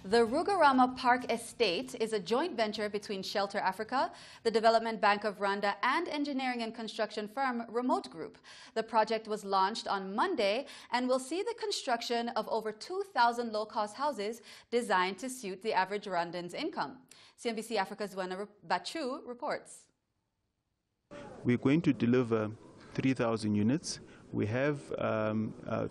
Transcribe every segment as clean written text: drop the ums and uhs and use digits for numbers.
The Rugarama Park Estate is a joint venture between Shelter Africa, the Development Bank of Rwanda, and engineering and construction firm Remote Group. The project was launched on Monday and will see the construction of over 2,000 low-cost houses designed to suit the average Rwandan's income. CNBC Africa's Zwena Bachoo reports. We're going to deliver 3,000 units. We have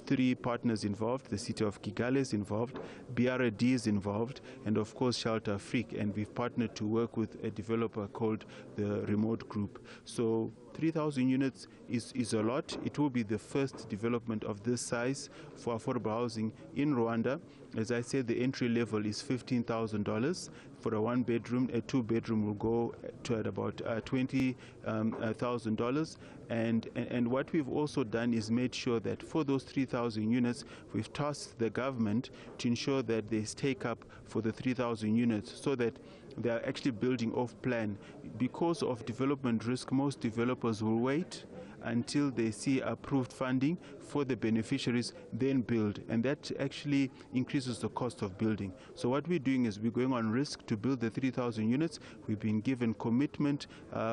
3 partners involved. The city of Kigali is involved, BRD is involved, and of course Shelter Africa. And we've partnered to work with a developer called the Remote Group. So 3,000 units is a lot. It will be the first development of this size for affordable housing in Rwanda. As I said, the entry level is $15,000 for a 1-bedroom. A 2-bedroom will go to at about $20,000. And what we've also done is made sure that for those 3,000 units, we've tasked the government to ensure that there's take-up for the 3,000 units so that they are actually building off plan. Because of development risk, most developers will wait until they see approved funding for the beneficiaries, then build. And that actually increases the cost of building. So what we're doing is we're going on risk to build the 3,000 units. We've been given commitment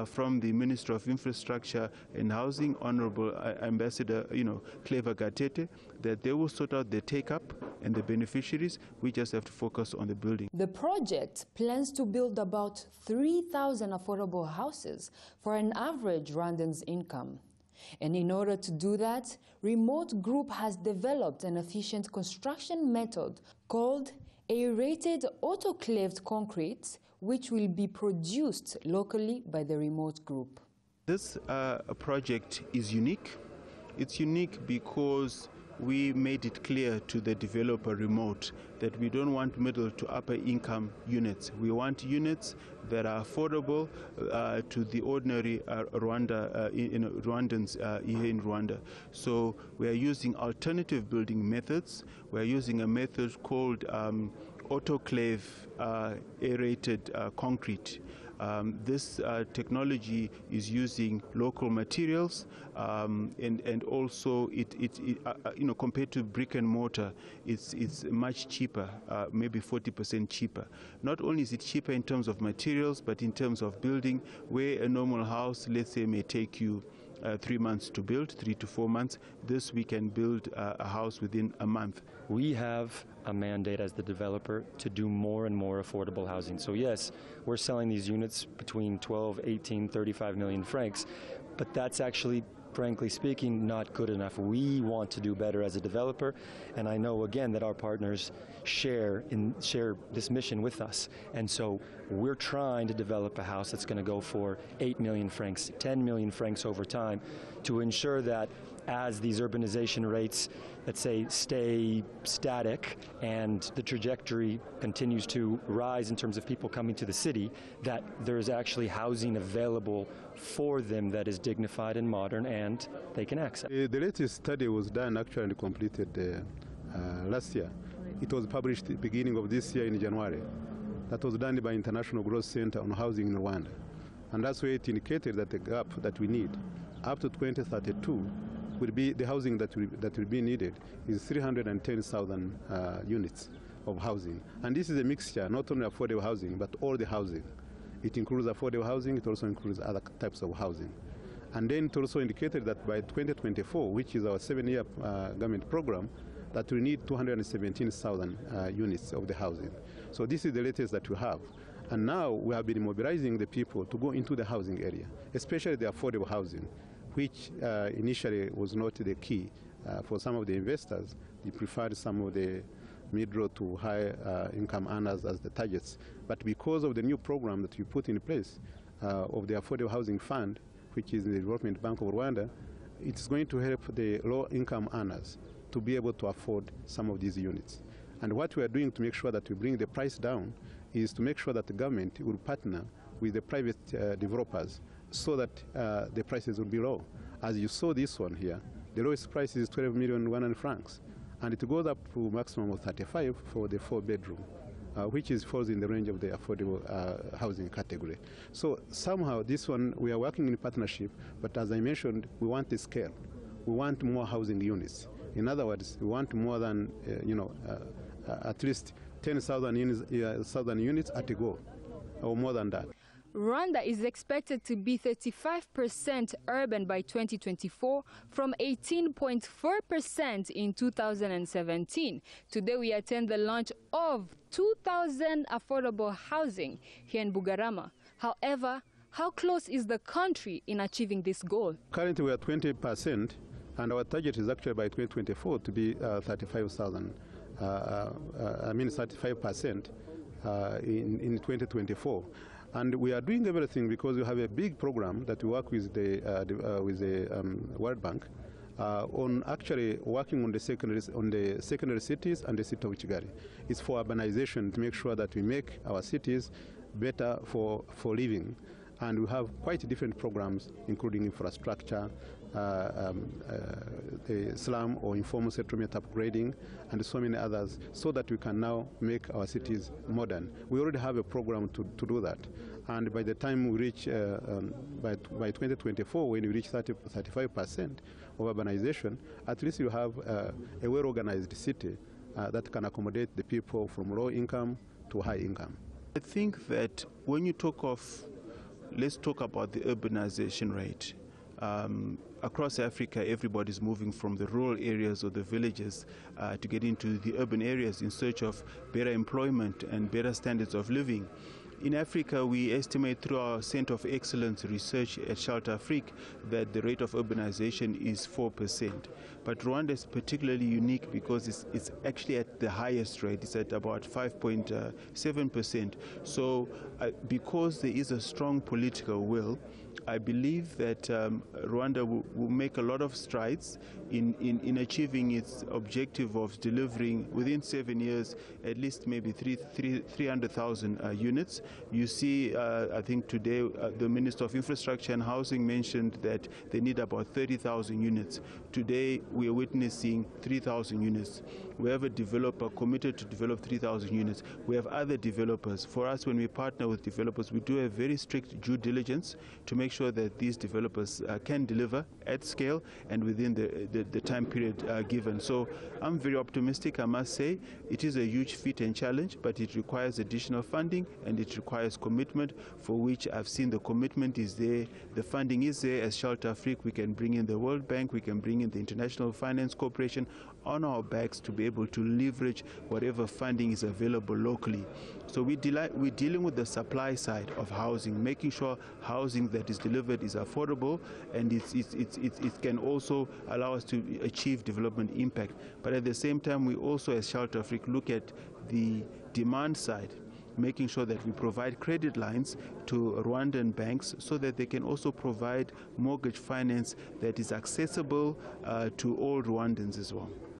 from the Minister of Infrastructure and Housing, Honorable Ambassador Clever Gatete, that they will sort out the take-up and the beneficiaries. We just have to focus on the building. The project plans to build about 3,000 affordable houses for an average Rwandan's income. And in order to do that, Remote Group has developed an efficient construction method called aerated autoclaved concrete, which will be produced locally by the Remote Group. This project is unique. It's unique because we made it clear to the developer Remote that we don't want middle to upper income units. We want units that are affordable to the ordinary Rwandans here in Rwanda. So we are using alternative building methods. We are using a method called autoclave aerated concrete. This technology is using local materials, and also compared to brick and mortar, it's much cheaper, maybe 40% cheaper. Not only is it cheaper in terms of materials, but in terms of building, where a normal house, let's say, may take you 3 months to build, 3 to 4 months. This we can build a house within a month. We have a mandate as the developer to do more and more affordable housing. So yes, we're selling these units between 12, 18, 35 million francs, but that's actually, frankly speaking, not good enough. We want to do better as a developer, and I know again that our partners share this mission with us. And so we're trying to develop a house that's going to go for 8 million francs, 10 million francs over time, to ensure that as these urbanization rates, let's say, stay static and the trajectory continues to rise in terms of people coming to the city, that there's actually housing available for them that is dignified and modern and they can access. The latest study was done actually and completed last year. It was published at the beginning of this year in January. That was done by International Growth Center on Housing in Rwanda. And that's where it indicated that the gap that we need up to 2032 will be the housing that will be needed is 310,000 units of housing. And this is a mixture, not only affordable housing, but all the housing. It includes affordable housing, it also includes other types of housing. And then it also indicated that by 2024, which is our 7-year government program, that we need 217,000 units of the housing. So this is the latest that we have. And now we have been mobilizing the people to go into the housing area, especially the affordable housing, which initially was not the key for some of the investors. They preferred some of the middle to high income earners as the targets. But because of the new program that we put in place of the Affordable Housing Fund, which is the Development Bank of Rwanda, it's going to help the low income earners to be able to afford some of these units. And what we are doing to make sure that we bring the price down is to make sure that the government will partner with the private developers so that the prices will be low. As you saw this one here, the lowest price is 12 million Rwandan francs, and it goes up to maximum of 35 for the 4-bedroom, which falls in the range of the affordable housing category. So somehow this one, we are working in partnership, but as I mentioned, we want the scale. We want more housing units. In other words, we want more than, at least 10,000 units at a go, or more than that. Rwanda is expected to be 35% urban by 2024 from 18.4% in 2017. Today we attend the launch of 2,000 affordable housing here in Rugarama. However, how close is the country in achieving this goal? Currently we are 20%, and our target is actually by 2024 to be 35,000. 35% in 2024. And we are doing everything because we have a big program that we work with the World Bank on actually working on the secondary cities and the city of Kigali. It's for urbanization, to make sure that we make our cities better for living. And we have quite different programs, including infrastructure, the slum or informal settlement upgrading, and so many others, so that we can now make our cities modern. We already have a program to do that. And by the time we reach, by 2024, when we reach 35% of urbanization, at least you have a well-organized city that can accommodate the people from low income to high income. I think that when you talk of, let's talk about the urbanization rate. Across Africa, everybody's moving from the rural areas or the villages to get into the urban areas in search of better employment and better standards of living. In Africa, we estimate through our Center of Excellence research at Shelter Afrique that the rate of urbanization is 4%. But Rwanda is particularly unique because it's actually at the highest rate. It's at about 5.7%. So because there is a strong political will, I believe that Rwanda will make a lot of strides in achieving its objective of delivering within 7 years at least maybe 300,000 units. You see, I think today the Minister of Infrastructure and Housing mentioned that they need about 30,000 units. Today we are witnessing 3,000 units. We have a developer committed to develop 3,000 units. We have other developers. For us, when we partner with developers, we do a very strict due diligence to make sure that these developers can deliver at scale and within the time period given. So I'm very optimistic, I must say. It is a huge feat and challenge, but it requires additional funding and it requires commitment, for which I've seen the commitment is there, the funding is there. As Shelter Afrique, we can bring in the World Bank, we can bring in the International Finance Corporation on our backs to be able to leverage whatever funding is available locally. So we're dealing with the supply side of housing, making sure housing that is delivered is affordable and it can also allow us to achieve development impact. But at the same time, we also, as Shelter Afrique, look at the demand side, making sure that we provide credit lines to Rwandan banks so that they can also provide mortgage finance that is accessible to all Rwandans as well.